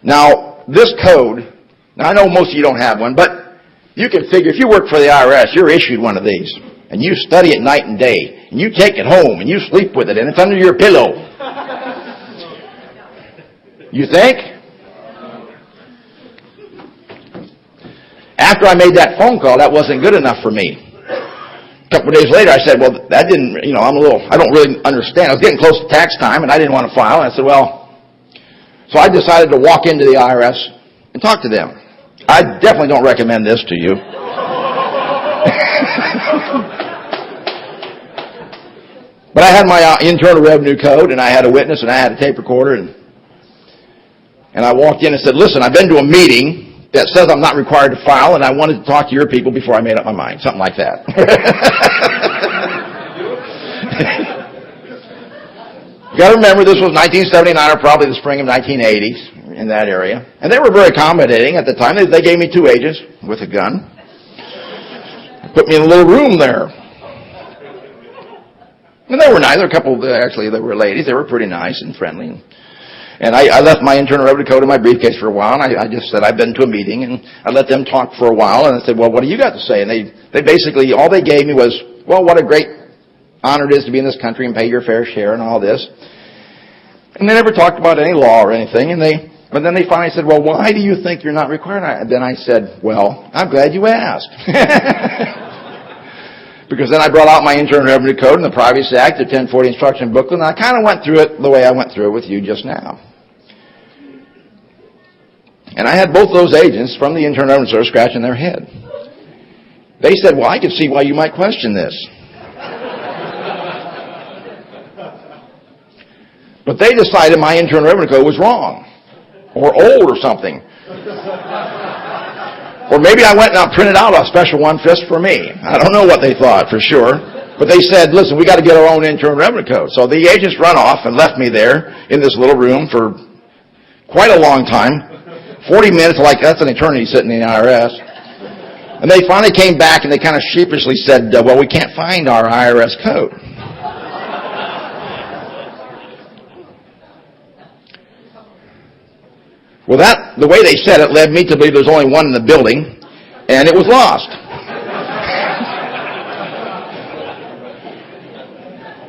Now, this code, now I know most of you don't have one, but you can figure, if you work for the IRS, you're issued one of these. And you study it night and day. And you take it home and you sleep with it and it's under your pillow. You think? After I made that phone call, that wasn't good enough for me. A couple of days later, I said, well, that didn't, I don't really understand. I was getting close to tax time and I didn't want to file. And I said, so I decided to walk into the IRS and talk to them. I definitely don't recommend this to you. But I had my Internal Revenue Code, and I had a witness, and I had a tape recorder, and I walked in and said, listen, I've been to a meeting that says I'm not required to file, and I wanted to talk to your people before I made up my mind. Something like that. You got to remember, this was 1979 or probably the spring of 1980s in that area. And they were very accommodating at the time. They gave me 2 agents with a gun. Put me in a little room there. And they were nice. There were a couple, actually, they were ladies. They were pretty nice and friendly. And I left my Internal Revenue Code in my briefcase for a while, and I just said, I've been to a meeting, and I let them talk for a while, and I said, well, what do you got to say? And they basically, all they gave me was, well, what a great honor it is to be in this country and pay your fair share and all this. And they never talked about any law or anything, but then they finally said, well, why do you think you're not required? And then I said, well, I'm glad you asked. Because then I brought out my Internal Revenue Code and the Privacy Act, the 1040 instruction booklet, and I kind of went through it the way I went through it with you just now. And I had both those agents from the Internal Revenue Service scratching their head. They said, well, I can see why you might question this. But they decided my Internal Revenue Code was wrong, or old or something. Or maybe I went and I printed out a special one just for me. I don't know what they thought for sure. But they said, listen, we got to get our own Internal Revenue Code. So the agents run off and left me there in this little room for quite a long time. 40 minutes, like that's an eternity sitting in the IRS. And they finally came back and they kind of sheepishly said, well, we can't find our IRS code. Well, the way they said it led me to believe there was only one in the building, and it was lost.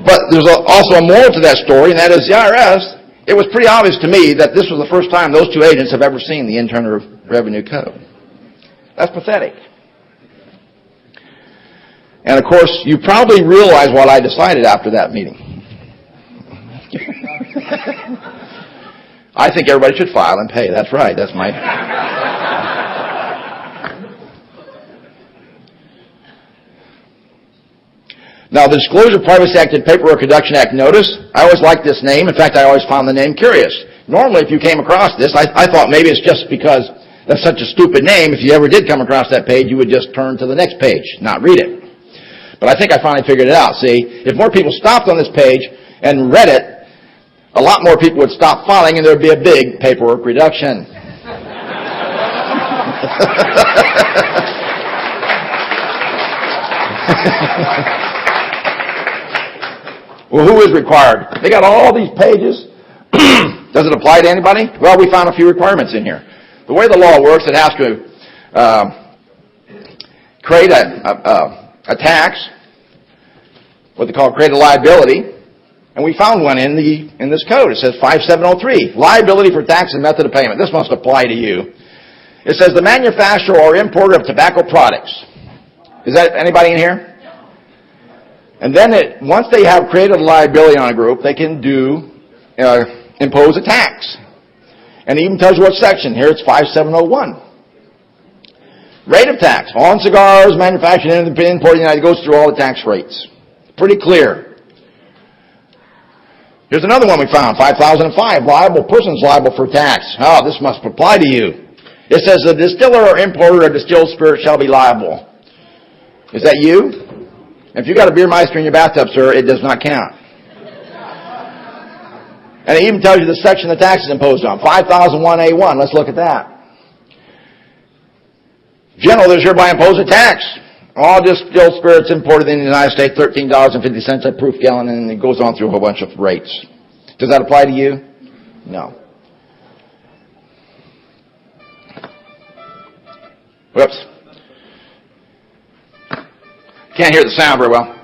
But there's also a moral to that story, and that is the IRS, it was pretty obvious to me that this was the first time those 2 agents have ever seen the Internal Revenue Code. That's pathetic. And, of course, you probably realize what I decided after that meeting. I think everybody should file and pay. That's right. That's my... Now, the Disclosure Privacy Act and Paperwork Reduction Act notice, I always liked this name. In fact, I always found the name curious. Normally, if you came across this, I thought maybe it's just because that's such a stupid name. If you ever did come across that page, you would just turn to the next page, not read it. But I think I finally figured it out. See, if more people stopped on this page and read it, a lot more people would stop filing and there would be a big paperwork reduction. Well, who is required? They got all these pages. Does it apply to anybody? Well, we found a few requirements in here. The way the law works, it has to create a tax, what they call create a liability, and we found one in this code. It says 5703, liability for tax and method of payment. This must apply to you. It says the manufacturer or importer of tobacco products. Is that anybody in here? And then once they have created a liability on a group, they can impose a tax. And it even tells you what section. Here it's 5701. Rate of tax. On cigars manufactured in the imported United, it goes through all the tax rates. Pretty clear. Here's another one we found, 5005. Liable persons liable for tax. Oh, this must apply to you. It says the distiller or importer of distilled spirit shall be liable. Is that you? If you got a beer meister in your bathtub, sir, it does not count. And it even tells you the section the tax is imposed on. 5001A1. Let's look at that. General, there's hereby imposed a tax. All distilled spirits imported in the United States, $13.50 a proof gallon, and it goes on through a whole bunch of rates. Does that apply to you? No. Whoops. Can't hear the sound very well.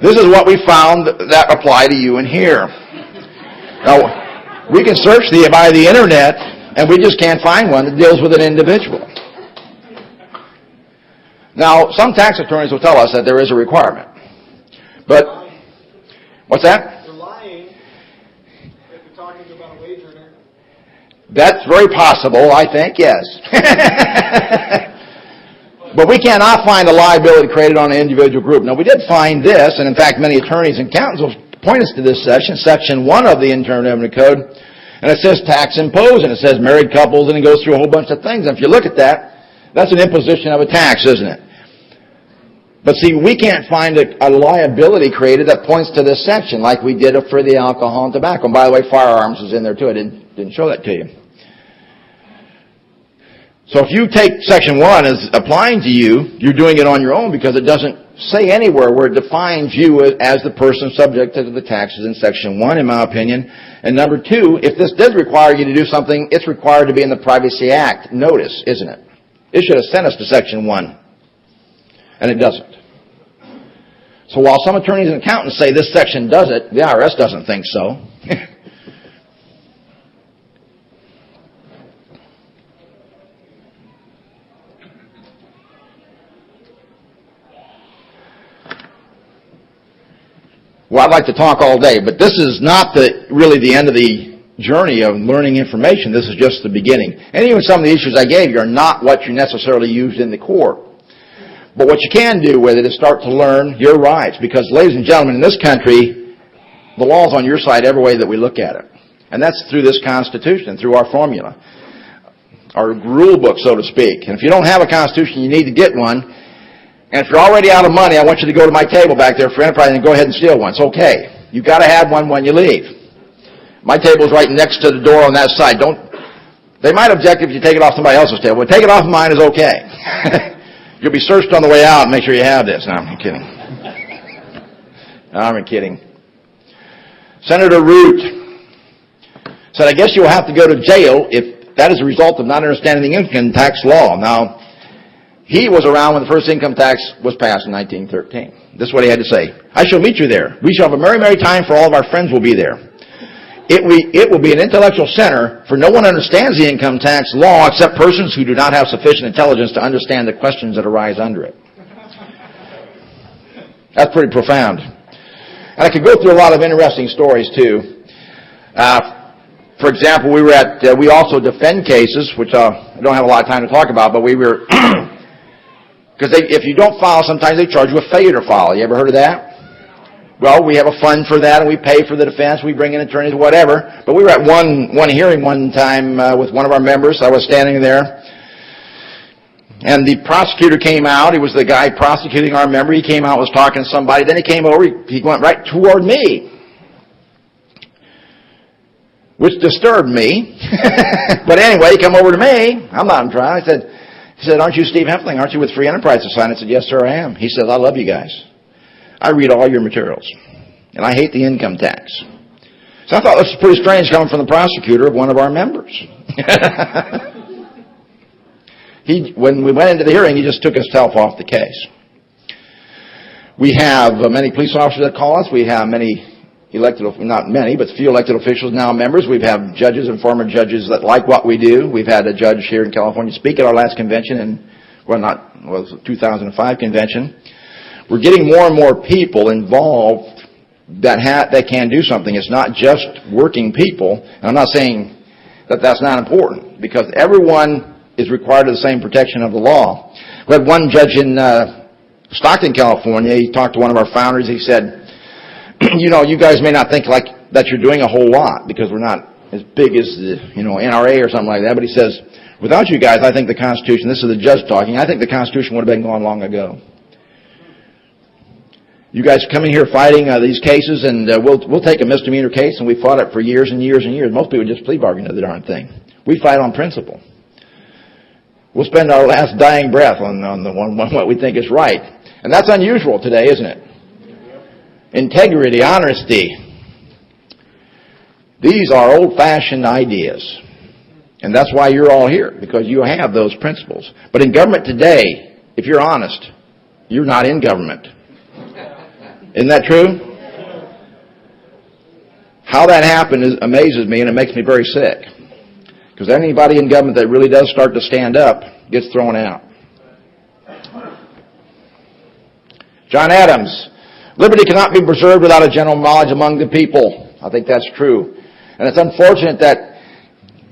This is what we found that apply to you in here. Now, we can search by the internet, and we just can't find one that deals with an individual. Now, some tax attorneys will tell us that there is a requirement. But, what's that? They're lying if you're talking about a wage earner. That's very possible, I think, yes. But we cannot find a liability created on an individual group. Now, we did find this, and in fact, many attorneys and accountants will point us to this section, Section 1 of the Internal Revenue Code, and it says tax imposed, and it says married couples, and it goes through a whole bunch of things. And if you look at that, that's an imposition of a tax, isn't it? But see, we can't find a liability created that points to this section like we did for the alcohol and tobacco. And by the way, firearms is in there too. I didn't show that to you. So if you take Section 1 as applying to you, you're doing it on your own because it doesn't say anywhere where it defines you as the person subject to the taxes in Section 1, in my opinion. And number 2, if this does require you to do something, it's required to be in the Privacy Act notice, isn't it? It should have sent us to Section 1. And it doesn't. So while some attorneys and accountants say this section does it, the IRS doesn't think so. Well, I'd like to talk all day, but this is not really the end of the journey of learning information. This is just the beginning. And even some of the issues I gave you are not what you necessarily used in the court. But what you can do with it is start to learn your rights. Because, ladies and gentlemen, in this country, the law's on your side every way that we look at it. And that's through this Constitution, through our formula. Our rule book, so to speak. And if you don't have a Constitution, you need to get one. And if you're already out of money, I want you to go to my table back there for enterprise and go ahead and steal one. It's okay. You've got to have one when you leave. My table's right next to the door on that side. They might object if you take it off somebody else's table, but take it off mine is okay. You'll be searched on the way out and make sure you have this. No, I'm kidding. No, I'm kidding. Senator Root said, I guess you'll have to go to jail if that is a result of not understanding the income tax law. Now, he was around when the first income tax was passed in 1913. This is what he had to say. I shall meet you there. We shall have a merry, merry time, for all of our friends will be there. it will be an intellectual center, for no one understands the income tax law except persons who do not have sufficient intelligence to understand the questions that arise under it. That's pretty profound. And I could go through a lot of interesting stories, too. For example, we also defend cases, which I don't have a lot of time to talk about, but we were, because if you don't file, sometimes they charge you a failure to file. You ever heard of that? Well, we have a fund for that, and we pay for the defense. We bring in attorneys, whatever. But we were at one hearing one time with one of our members. I was standing there, and the prosecutor came out. He was the guy prosecuting our member. He came out, was talking to somebody. Then he came over. He went right toward me, which disturbed me. But anyway, he came over to me. I'm not in trial. He said, "Aren't you Steve Hempfling? Aren't you with Free Enterprise Society?" I said, "Yes, sir, I am." He said, "I love you guys. I read all your materials, and I hate the income tax." So I thought this was pretty strange coming from the prosecutor of one of our members. When we went into the hearing, he just took himself off the case. We have many police officers that call us. We have many not many, but few elected officials now members. We have judges and former judges that like what we do. We've had a judge here in California speak at our last convention, it was 2005 convention. We're getting more and more people involved that can do something. It's not just working people. And I'm not saying that that's not important, because everyone is required of the same protection of the law. We had one judge in Stockton, California. He talked to one of our founders. He said, you guys may not think like that you're doing a whole lot because we're not as big as the NRA or something like that. But he says, without you guys, I think the Constitution, this is the judge talking, I think the Constitution would have been gone long ago. You guys come in here fighting these cases, and we'll take a misdemeanor case, and we fought it for years and years and years. Most people just plea bargain to the darn thing. We fight on principle. We'll spend our last dying breath on what we think is right. And that's unusual today, isn't it? Integrity, honesty. These are old-fashioned ideas. And that's why you're all here, because you have those principles. But in government today, if you're honest, you're not in government. Isn't that true? How that happened amazes me, and it makes me very sick. Because anybody in government that really does start to stand up gets thrown out. John Adams, liberty cannot be preserved without a general knowledge among the people. I think that's true. And it's unfortunate that,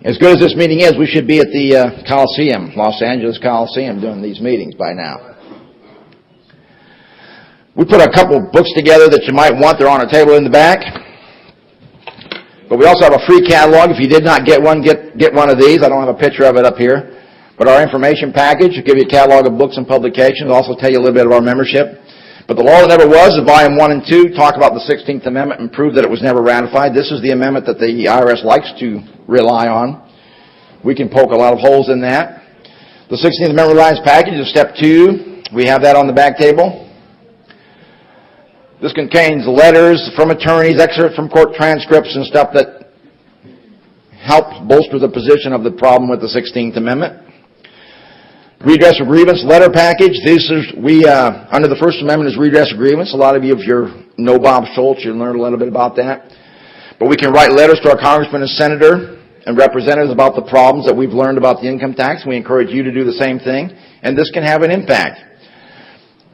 as good as this meeting is, we should be at the Coliseum, Los Angeles Coliseum, doing these meetings by now. We put a couple of books together that you might want. They're on a table in the back. But we also have a free catalog. If you did not get one, get one of these. I don't have a picture of it up here. But our information package will give you a catalog of books and publications. It'll also tell you a little bit of our membership. But the law that never was, is Volume 1 and 2, talk about the 16th Amendment and prove that it was never ratified. This is the amendment that the IRS likes to rely on. We can poke a lot of holes in that. The 16th Amendment Reliance Package is Step 2. We have that on the back table. This contains letters from attorneys, excerpts from court transcripts, and stuff that help bolster the position of the problem with the 16th Amendment. Redress of grievance letter package. Under the First Amendment is redress of grievance. A lot of you, if you know Bob Schultz, you learned a little bit about that. But we can write letters to our congressman and senator and representatives about the problems that we've learned about the income tax. We encourage you to do the same thing, and this can have an impact.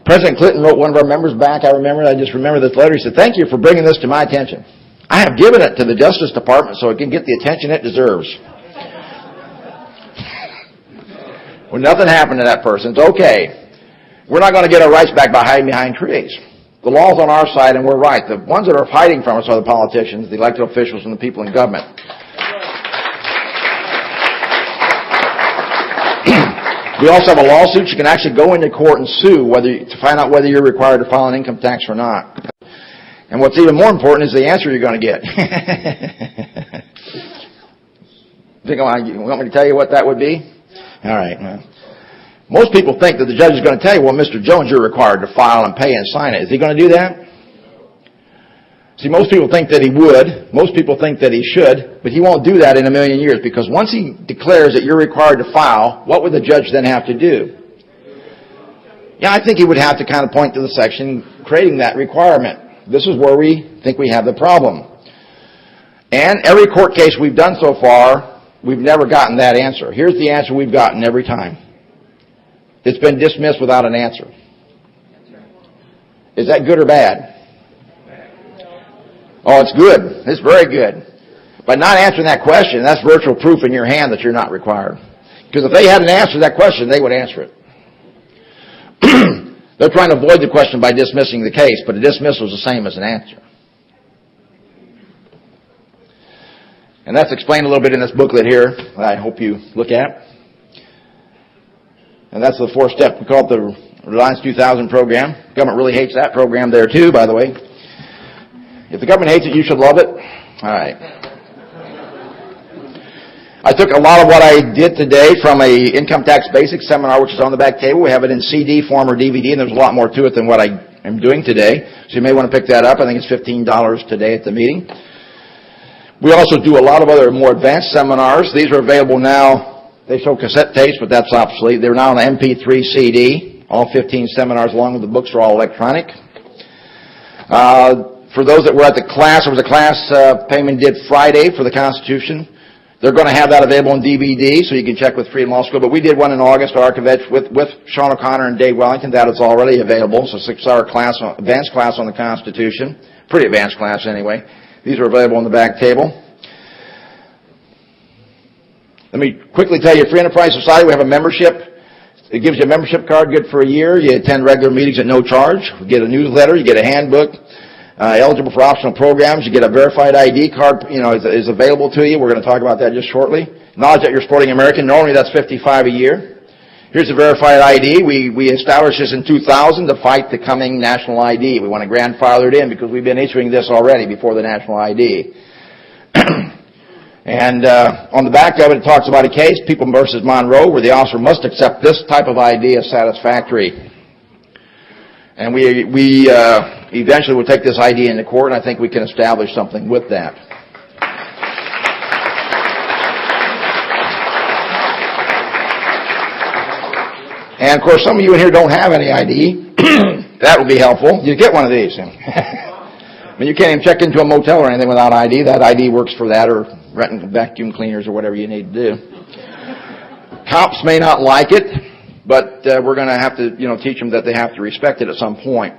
President Clinton wrote one of our members back. I just remember this letter. He said, "Thank you for bringing this to my attention. I have given it to the Justice Department so it can get the attention it deserves." Well, nothing happened to that person. It's okay. We're not going to get our rights back by hiding behind trees. The law's on our side, and we're right. The ones that are hiding from us are the politicians, the elected officials, and the people in government. We also have a lawsuit. You can actually go into court and sue to find out whether you're required to file an income tax or not. And what's even more important is the answer you're going to get. You want me to tell you what that would be? All right. Well, most people think that the judge is going to tell you, well, Mr. Jones, you're required to file and pay and sign it. Is he going to do that? See, most people think that he would. Most people think that he should. But he won't do that in a million years, because once he declares that you're required to file, what would the judge then have to do? Yeah, I think he would have to kind of point to the section creating that requirement. This is where we think we have the problem. And every court case we've done so far, we've never gotten that answer. Here's the answer we've gotten every time. It's been dismissed without an answer. Is that good or bad? Oh, it's good. It's very good. By not answering that question, that's virtual proof in your hand that you're not required. Because if they had an answer to that question, they would answer it. They're trying to avoid the question by dismissing the case, but a dismissal is the same as an answer. And that's explained a little bit in this booklet here that I hope you look at. And that's the 4-step, we call it the Reliance 2000 program. The government really hates that program there too, by the way. If the government hates it, you should love it. All right. I took a lot of what I did today from a income tax basics seminar, which is on the back table. We have it in CD form or DVD, and there's a lot more to it than what I am doing today. So you may want to pick that up. I think it's $15 today at the meeting. We also do a lot of other more advanced seminars. These are available now. They show cassette tapes, but that's obsolete. They're now on the MP3 CD. All 15 seminars along with the books are all electronic. For those that were at the class, there was a class payment did Friday for the Constitution. They're going to have that available on DVD, so you can check with Freedom Law School. But we did one in August, Archivage, with Sean O'Connor and Dave Wellington. That is already available. So 6-hour class, advanced class on the Constitution. Pretty advanced class anyway. These are available on the back table. Let me quickly tell you, Free Enterprise Society, we have a membership. It gives you a membership card, good for a year. You attend regular meetings at no charge. You get a newsletter. You get a handbook. Eligible for optional programs. You get a verified ID card, is available to you. We're going to talk about that just shortly. Knowledge that you're supporting American. Normally that's $55 a year. Here's a verified ID. We established this in 2000 to fight the coming national ID. We want to grandfather it in because we've been issuing this already before the national ID. And on the back of it, it talks about a case, People versus Monroe, where the officer must accept this type of ID as satisfactory. And we eventually will take this ID into court, and I think we can establish something with that. And, of course, some of you in here don't have any ID. That would be helpful. You get one of these. I mean, you can't even check into a motel or anything without ID. That ID works for that, or renting vacuum cleaners or whatever you need to do. Cops may not like it, but we're going to have to, teach them that they have to respect it at some point.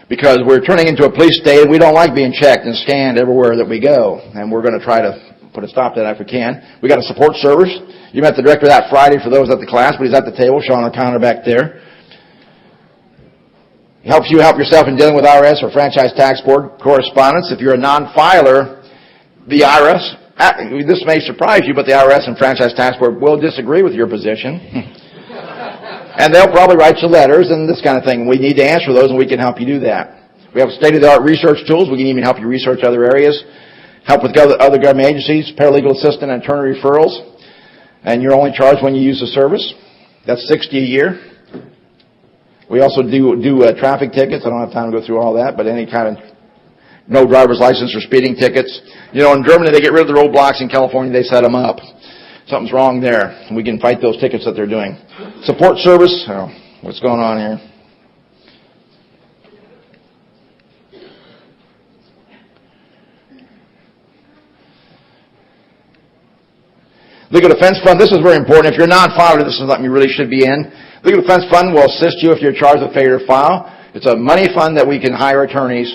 Because we're turning into a police state, and we don't like being checked and scanned everywhere that we go. And we're going to try to put a stop to that if we can. We got a support service. You met the director that Friday for those at the class, but he's at the table, Sean O'Connor back there. He helps you help yourself in dealing with IRS or Franchise Tax Board correspondence. If you're a non-filer, the IRS, this may surprise you, but the IRS and Franchise Tax Board will disagree with your position. And they'll probably write you letters and this kind of thing. We need to answer those, and we can help you do that. We have state-of-the-art research tools. We can even help you research other areas. Help with other government agencies, paralegal assistant and attorney referrals. And you're only charged when you use the service. That's $60 a year. We also do traffic tickets. I don't have time to go through all that, but any kind of no driver's license or speeding tickets. In Germany, they get rid of the roadblocks. In California, they set them up. Something's wrong there. We can fight those tickets that they're doing. Support service. Oh, what's going on here? Legal Defense Fund. This is very important. If you're not filed, this is something you really should be in. Legal Defense Fund will assist you if you're charged with failure to file. It's a money fund that we can hire attorneys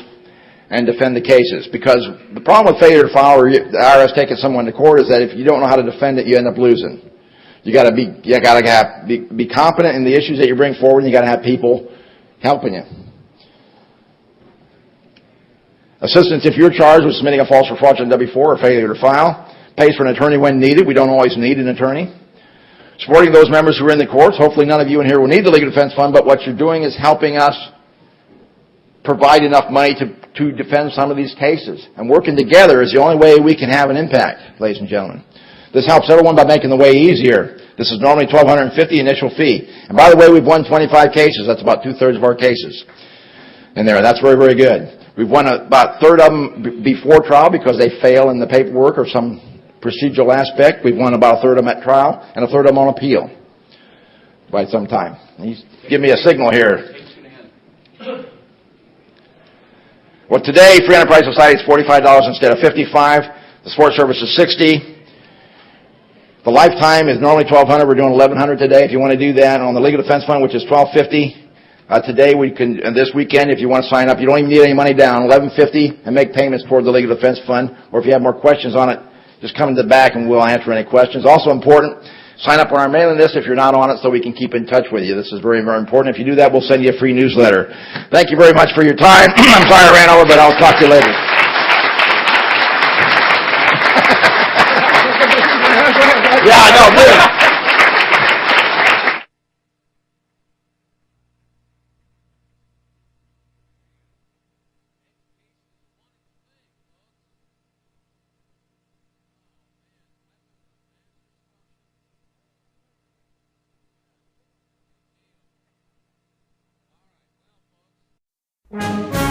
and defend the cases. Because the problem with failure to file or the IRS taking someone to court is that if you don't know how to defend it, you end up losing. You got to be competent in the issues that you bring forward, and you got to have people helping you. Assistance if you're charged with submitting a false or fraudulent W-4 or failure to file. Pays for an attorney when needed. We don't always need an attorney. Supporting those members who are in the courts. Hopefully none of you in here will need the Legal Defense Fund, but what you're doing is helping us provide enough money to defend some of these cases. And working together is the only way we can have an impact, ladies and gentlemen. This helps everyone by making the way easier. This is normally $1,250 initial fee. And by the way, we've won 25 cases. That's about 2/3 of our cases in there. That's very, very good. We've won about a third of them before trial because they fail in the paperwork or some procedural aspect. We've won about a third of them at trial and a third of them on appeal by some time. Give me a signal here. Well, today, Free Enterprise Society is $45 instead of $55. The sports service is $60. The lifetime is normally $1,200. We're doing $1,100 today. If you want to do that on the Legal Defense Fund, which is $1,250. Today we can, and this weekend, if you want to sign up, you don't even need any money down. $1,150 and make payments toward the Legal Defense Fund. Or if you have more questions on it, just come to the back and we'll answer any questions. Also important, sign up on our mailing list if you're not on it, so we can keep in touch with you. This is very, very important. If you do that, we'll send you a free newsletter. Thank you very much for your time. I'm sorry I ran over, but I'll talk to you later. Yeah, I know, really.